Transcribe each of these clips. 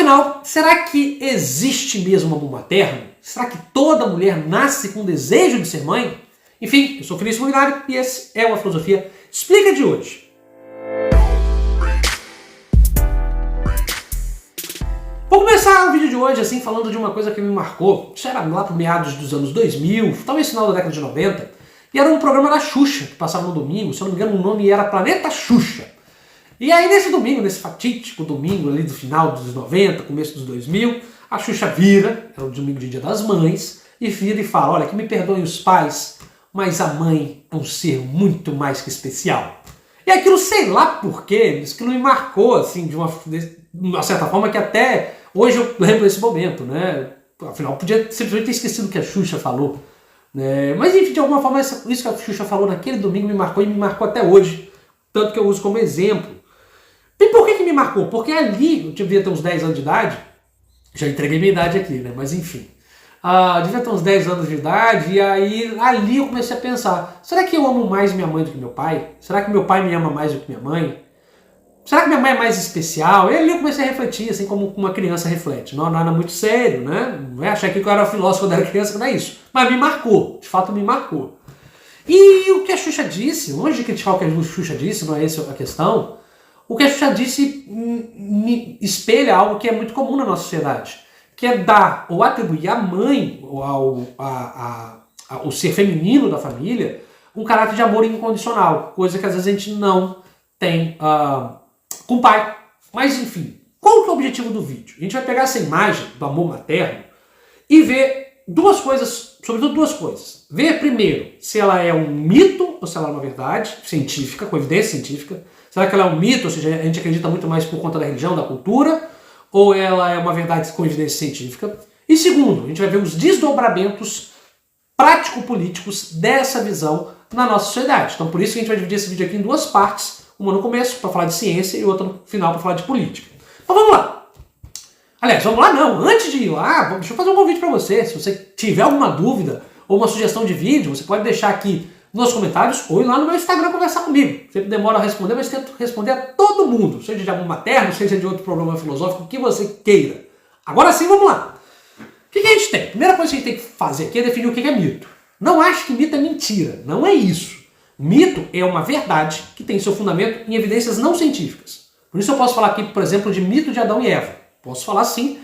Afinal, será que existe mesmo amor materno? Será que toda mulher nasce com desejo de ser mãe? Enfim, eu sou Felício Molinari e esse é o A Filosofia Explica de hoje. Vou começar o vídeo de hoje assim falando de uma coisa que me marcou. Isso era lá por meados dos anos 2000, talvez final da década de 90, e era um programa da Xuxa, que passava no domingo, se eu não me engano o nome era Planeta Xuxa. E aí nesse domingo, nesse fatídico domingo ali do final dos 90, começo dos 2000, a Xuxa vira, era o domingo de Dia das Mães, e vira e fala, olha, que me perdoem os pais, mas a mãe é um ser muito mais que especial. E aquilo, sei lá porquê, aquilo me marcou assim, de uma certa forma que até hoje eu lembro desse momento, né? Afinal, podia simplesmente ter esquecido o que a Xuxa falou. Né? Mas enfim, de alguma forma, isso que a Xuxa falou naquele domingo me marcou e me marcou até hoje. Tanto que eu uso como exemplo. E por que me marcou? Porque ali, eu devia ter uns 10 anos de idade, já entreguei minha idade aqui, né? Mas enfim. Devia ter uns 10 anos de idade, e aí ali eu comecei a pensar, será que eu amo mais minha mãe do que meu pai? Será que meu pai me ama mais do que minha mãe? Será que minha mãe é mais especial? E ali eu comecei a refletir, assim como uma criança reflete. Não é nada muito sério, né? Não é achar que eu era filósofo quando era criança, não é isso. Mas me marcou, de fato me marcou. E o que a Xuxa disse, longe de criticar o que a Xuxa disse, não é essa a questão, o que a Xuxa disse me espelha algo que é muito comum na nossa sociedade, que é dar ou atribuir à mãe, ou ao ser feminino da família, um caráter de amor incondicional, coisa que às vezes a gente não tem com o pai. Mas enfim, qual que é o objetivo do vídeo? A gente vai pegar essa imagem do amor materno e ver duas coisas, sobretudo duas coisas. Ver primeiro se ela é um mito ou se ela é uma verdade científica, com evidência científica. Será que ela é um mito, ou seja, a gente acredita muito mais por conta da religião, da cultura, ou ela é uma verdade com evidência científica? E segundo, a gente vai ver os desdobramentos prático-políticos dessa visão na nossa sociedade. Então por isso que a gente vai dividir esse vídeo aqui em duas partes, uma no começo para falar de ciência e outra no final para falar de política. Então vamos lá! Aliás, vamos lá não, antes de ir lá, deixa eu fazer um convite para você. Se você tiver alguma dúvida ou uma sugestão de vídeo, você pode deixar aqui nos comentários ou ir lá no meu Instagram conversar comigo. Sempre demora a responder, mas tento responder a todo mundo, seja de amor materno, seja de outro problema filosófico, o que você queira. Agora sim, vamos lá. O que a gente tem? A primeira coisa que a gente tem que fazer aqui é definir o que é mito. Não acho que mito é mentira, não é isso. Mito é uma verdade que tem seu fundamento em evidências não científicas. Por isso eu posso falar aqui, por exemplo, de mito de Adão e Eva. Posso falar sim.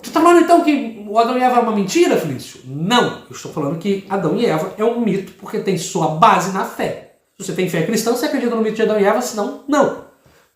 Você está falando então que o Adão e Eva é uma mentira, Felício? Não, eu estou falando que Adão e Eva é um mito porque tem sua base na fé. Se você tem fé cristã, você acredita no mito de Adão e Eva, senão não.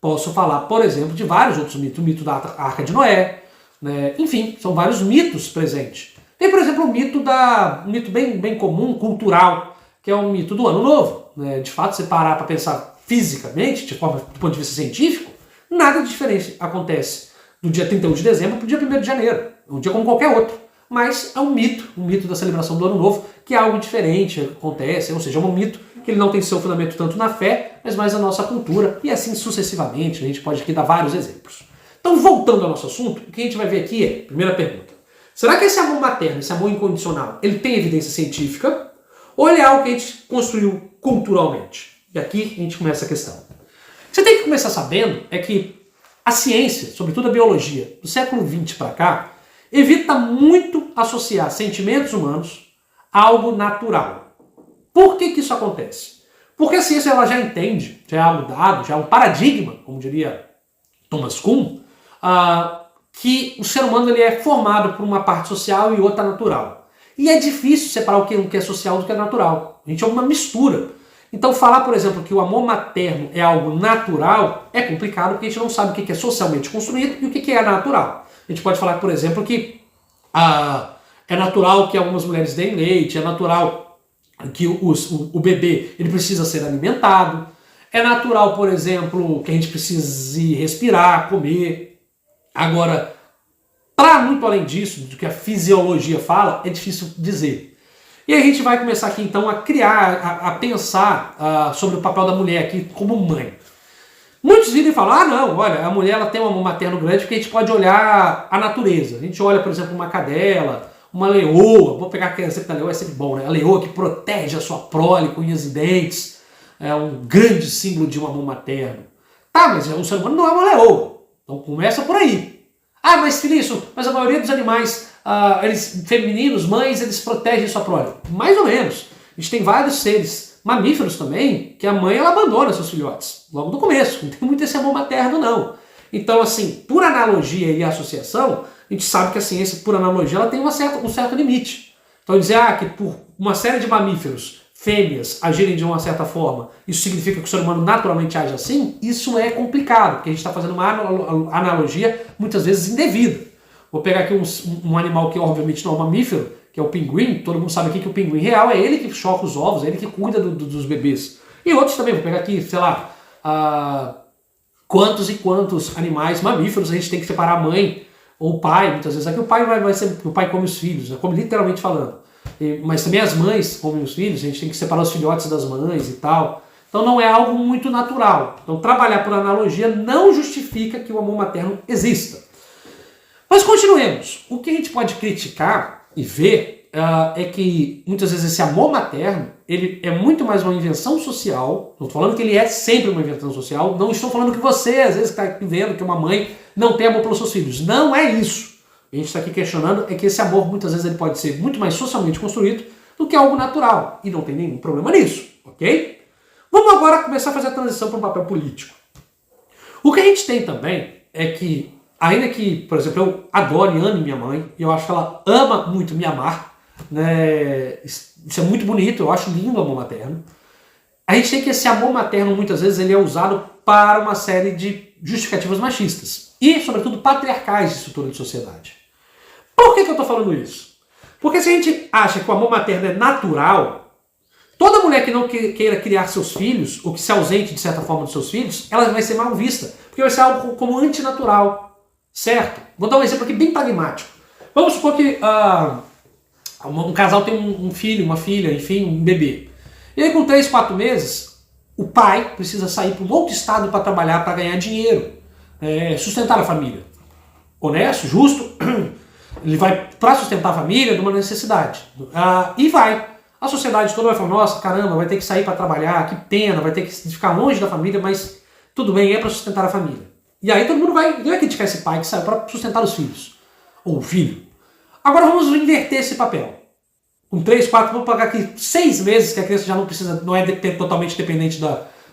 Posso falar, por exemplo, de vários outros mitos. O mito da Arca de Noé, né? Enfim, são vários mitos presentes. Tem, por exemplo, um mito bem comum, cultural, que é o mito do Ano Novo. Né? De fato, se parar para pensar fisicamente, do ponto de vista científico, nada de diferente acontece do dia 31 de dezembro para o dia 1º de janeiro. Um dia como qualquer outro. Mas é um mito da celebração do Ano Novo, que é algo diferente, acontece, ou seja, é um mito que ele não tem seu fundamento tanto na fé, mas mais na nossa cultura, e assim sucessivamente. A gente pode aqui dar vários exemplos. Então, voltando ao nosso assunto, o que a gente vai ver aqui é, primeira pergunta, será que esse amor materno, esse amor incondicional, ele tem evidência científica, ou ele é algo que a gente construiu culturalmente? E aqui a gente começa a questão. Você tem que começar sabendo é que a ciência, sobretudo a biologia, do século XX para cá, evita muito associar sentimentos humanos a algo natural. Por que isso acontece? Porque a ciência ela já entende, já é algo dado, já é um paradigma, como diria Thomas Kuhn, que o ser humano ele é formado por uma parte social e outra natural. E é difícil separar o que é social do que é natural. A gente é uma mistura. Então falar, por exemplo, que o amor materno é algo natural é complicado porque a gente não sabe o que é socialmente construído e o que é natural. A gente pode falar, por exemplo, que é natural que algumas mulheres deem leite, é natural que o bebê ele precisa ser alimentado, é natural, por exemplo, que a gente precise respirar, comer. Agora, para muito além disso, do que a fisiologia fala, é difícil dizer. E a gente vai começar aqui então a criar, a pensar sobre o papel da mulher aqui como mãe. Muitos viram e falam, não, olha, a mulher ela tem um amor materno grande porque a gente pode olhar a natureza. A gente olha, por exemplo, uma cadela, uma leoa, vou pegar aquele exemplo da leoa, é sempre bom, né? A leoa que protege a sua prole com unhas e dentes, é um grande símbolo de um amor materno. Tá, mas o ser humano não é uma leoa, então começa por aí. Ah, mas Felício, mas a maioria dos animais, eles femininos, mães, eles protegem sua prole. Mais ou menos. A gente tem vários seres mamíferos também, que a mãe ela abandona seus filhotes, logo no começo. Não tem muito esse amor materno, não. Então, assim, por analogia e associação, a gente sabe que a ciência, por analogia, ela tem um certo limite. Então, dizer que por uma série de mamíferos, fêmeas, agirem de uma certa forma, isso significa que o ser humano naturalmente age assim, isso é complicado, porque a gente está fazendo uma analogia, muitas vezes, indevida. Vou pegar aqui um animal que, obviamente, não é um mamífero, que é o pinguim. Todo mundo sabe aqui que o pinguim real é ele que choca os ovos, é ele que cuida dos bebês. E outros também, vou pegar aqui, sei lá, quantos e quantos animais mamíferos a gente tem que separar a mãe ou o pai, muitas vezes. Aqui o pai o pai come os filhos, né? Come literalmente falando. Mas também as mães comem os filhos, a gente tem que separar os filhotes das mães e tal. Então não é algo muito natural. Então trabalhar por analogia não justifica que o amor materno exista. Mas continuemos. O que a gente pode criticar e ver é que muitas vezes esse amor materno ele é muito mais uma invenção social. Não estou falando que ele é sempre uma invenção social. Não estou falando que você, às vezes, está vendo que uma mãe não tem amor pelos seus filhos. Não é isso. A gente está aqui questionando é que esse amor, muitas vezes, ele pode ser muito mais socialmente construído do que algo natural. E não tem nenhum problema nisso, ok? Vamos agora começar a fazer a transição para um papel político. O que a gente tem também é que, ainda que, por exemplo, eu adoro e ame minha mãe, e eu acho que ela ama muito me amar, né? Isso é muito bonito, eu acho lindo o amor materno. A gente tem que esse amor materno, muitas vezes, ele é usado para uma série de justificativas machistas e, sobretudo, patriarcais de estrutura de sociedade. Por que eu estou falando isso? Porque se a gente acha que o amor materno é natural, toda mulher que não queira criar seus filhos, ou que se ausente de certa forma dos seus filhos, ela vai ser mal vista, porque vai ser algo como antinatural, certo? Vou dar um exemplo aqui bem pragmático. Vamos supor que um casal tem um filho, uma filha, enfim, um bebê. E aí com 3, 4 meses, o pai precisa sair para um outro estado para trabalhar, para ganhar dinheiro, sustentar a família. Honesto, justo, ele vai para sustentar a família de uma necessidade. E vai. A sociedade toda vai falar, nossa, caramba, vai ter que sair para trabalhar, que pena, vai ter que ficar longe da família, mas tudo bem, é para sustentar a família. E aí todo mundo vai criticar esse pai que saiu para sustentar os filhos. Ou o filho. Agora vamos inverter esse papel. Com 3, 4, vamos pagar aqui 6 meses, que a criança já não é totalmente dependente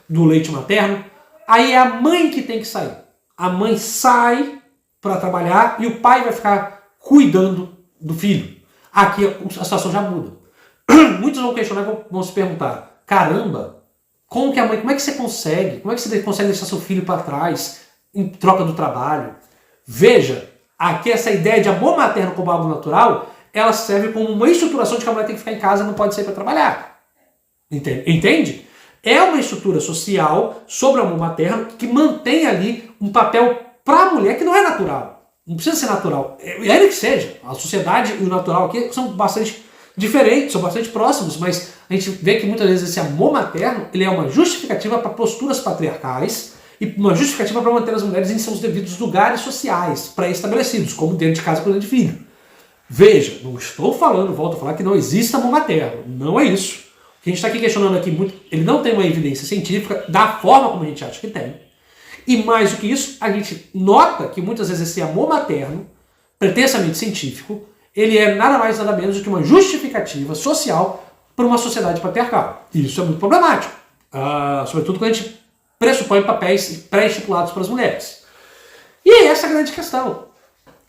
do leite materno. Aí é a mãe que tem que sair. A mãe sai para trabalhar e o pai vai ficar cuidando do filho. Aqui a situação já muda. Muitos vão questionar, vão se perguntar, caramba, como é que você consegue? Como é que você consegue deixar seu filho para trás em troca do trabalho? Veja, aqui essa ideia de amor materno como algo natural, ela serve como uma estruturação de que a mulher tem que ficar em casa e não pode sair para trabalhar. Entende? É uma estrutura social sobre o amor materno que mantém ali um papel para a mulher que não é natural. Não precisa ser natural. Ainda que seja. A sociedade e o natural aqui são bastante diferentes, são bastante próximos, mas a gente vê que muitas vezes esse amor materno ele é uma justificativa para posturas patriarcais e uma justificativa para manter as mulheres em seus devidos lugares sociais pré-estabelecidos, como dentro de casa, cuidando de filho. Veja, não estou falando, volto a falar, que não existe amor materno. Não é isso. O que a gente está aqui questionando aqui, ele não tem uma evidência científica da forma como a gente acha que tem. E mais do que isso, a gente nota que muitas vezes esse amor materno, pretensamente científico, ele é nada mais nada menos do que uma justificativa social para uma sociedade patriarcal. E isso é muito problemático. Sobretudo quando a gente pressupõe papéis pré-estipulados para as mulheres. E é essa a grande questão.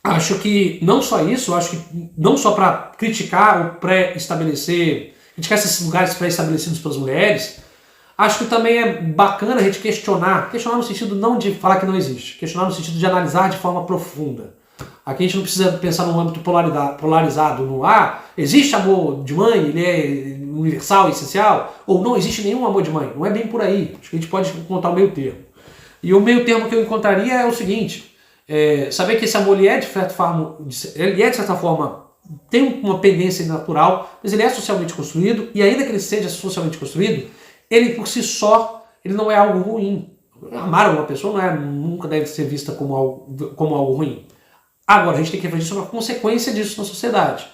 Acho que não só isso, acho que não só para criticar ou pré-estabelecer, criticar esses lugares pré-estabelecidos para as mulheres, acho que também é bacana a gente questionar no sentido não de falar que não existe, questionar no sentido de analisar de forma profunda. Aqui a gente não precisa pensar num âmbito polarizado no existe amor de mãe, ele é universal, essencial, ou não existe nenhum amor de mãe. Não é bem por aí. Acho que a gente pode encontrar o meio termo. E o meio termo que eu encontraria é o seguinte, saber que esse amor ele é de certa forma, tem uma pendência natural, mas ele é socialmente construído, e ainda que ele seja socialmente construído, ele por si só, ele não é algo ruim. Amar uma pessoa nunca deve ser vista como algo ruim. Agora, a gente tem que refletir sobre a consequência disso na sociedade.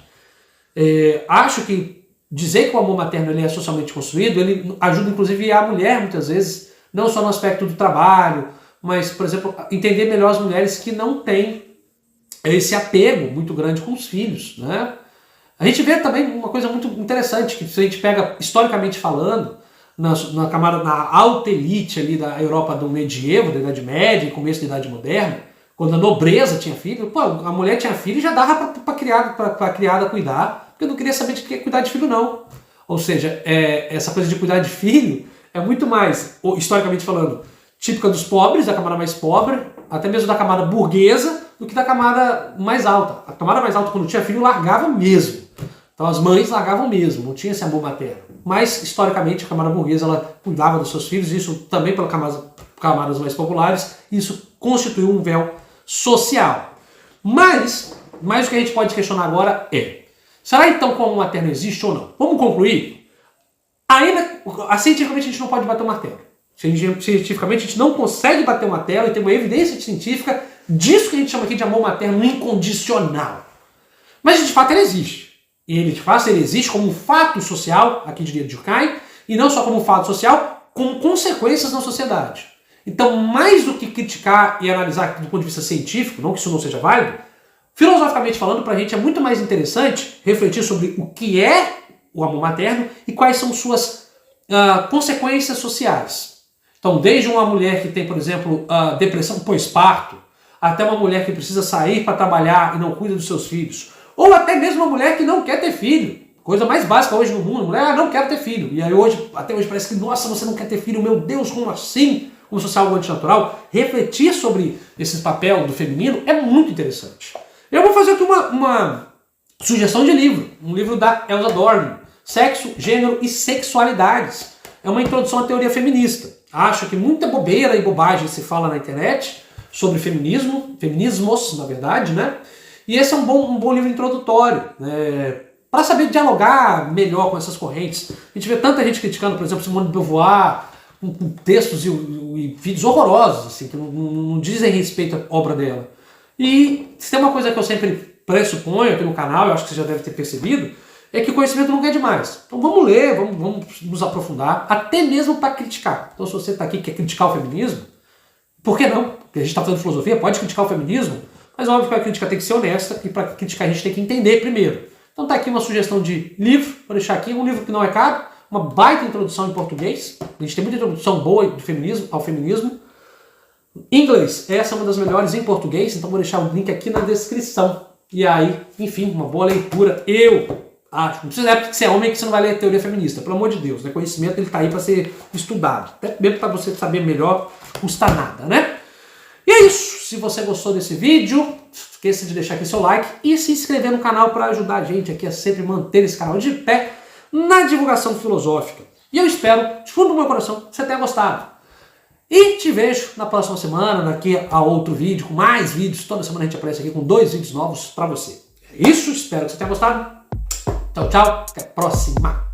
Acho que dizer que o amor materno ele é socialmente construído, ele ajuda inclusive a mulher, muitas vezes, não só no aspecto do trabalho, mas, por exemplo, entender melhor as mulheres que não têm esse apego muito grande com os filhos, né? A gente vê também uma coisa muito interessante, que se a gente pega, historicamente falando, na alta elite ali da Europa do medievo, da Idade Média e começo da Idade Moderna, quando a nobreza tinha filho, pô, a mulher tinha filho e já dava pra criada cuidar, porque não queria saber de cuidar de filho não. Ou seja, essa coisa de cuidar de filho é muito mais, historicamente falando, típica dos pobres, da camada mais pobre, até mesmo da camada burguesa, do que da camada mais alta. A camada mais alta, quando tinha filho, largava mesmo. Então as mães largavam mesmo, não tinha esse amor materno. Mas, historicamente, a camada burguesa ela cuidava dos seus filhos, isso também pelas camadas mais populares, isso constituiu um véu social. Mas o que a gente pode questionar agora é, será então que o amor materno existe ou não? Vamos concluir? Ainda, cientificamente a gente não pode bater o martelo. Cientificamente a gente não consegue bater o martelo e ter uma evidência científica disso que a gente chama aqui de amor materno incondicional. Mas de fato ele existe. E ele de fato ele existe como um fato social, aqui diria Durkheim, e não só como um fato social, com consequências na sociedade. Então, mais do que criticar e analisar do ponto de vista científico, não que isso não seja válido, filosoficamente falando, para a gente é muito mais interessante refletir sobre o que é o amor materno e quais são suas consequências sociais. Então, desde uma mulher que tem, por exemplo, depressão pós-parto, até uma mulher que precisa sair para trabalhar e não cuida dos seus filhos, ou até mesmo uma mulher que não quer ter filho, coisa mais básica hoje no mundo, a mulher não quer ter filho, e aí até hoje parece que, nossa, você não quer ter filho, meu Deus, como assim? Como se fosse algo antinatural. Refletir sobre esse papel do feminino é muito interessante. Eu vou fazer aqui uma sugestão de livro, um livro da Elsa Dorn, Sexo, Gênero e Sexualidades. É uma introdução à teoria feminista. Acho que muita bobeira e bobagem se fala na internet sobre feminismo, feminismos, na verdade, né? E esse é um bom livro introdutório, né? Para saber dialogar melhor com essas correntes. A gente vê tanta gente criticando, por exemplo, Simone de Beauvoir, com textos e vídeos horrorosos, assim, que não dizem respeito à obra dela. E se tem uma coisa que eu sempre pressuponho aqui no canal, eu acho que você já deve ter percebido, é que o conhecimento nunca é demais. Então vamos ler, vamos nos aprofundar, até mesmo para criticar. Então se você está aqui e quer criticar o feminismo, por que não? Porque a gente está falando de filosofia, pode criticar o feminismo, mas óbvio que a crítica tem que ser honesta e para criticar a gente tem que entender primeiro. Então tá aqui uma sugestão de livro, vou deixar aqui, um livro que não é caro, uma baita introdução em português, a gente tem muita introdução boa do feminismo, ao feminismo. Em inglês, essa é uma das melhores em português, então vou deixar o link aqui na descrição. E aí, enfim, uma boa leitura, eu acho. Não precisa porque você é homem que você não vai ler a teoria feminista, pelo amor de Deus, né? Conhecimento ele tá aí para ser estudado, até mesmo para você saber melhor, custa nada, né? E é isso, se você gostou desse vídeo, esqueça de deixar aqui seu like e se inscrever no canal para ajudar a gente aqui a sempre manter esse canal de pé na divulgação filosófica. E eu espero, de fundo do meu coração, que você tenha gostado. E te vejo na próxima semana, daqui a outro vídeo, com mais vídeos. Toda semana a gente aparece aqui com 2 vídeos novos para você. É isso, espero que você tenha gostado. Tchau, tchau, até a próxima.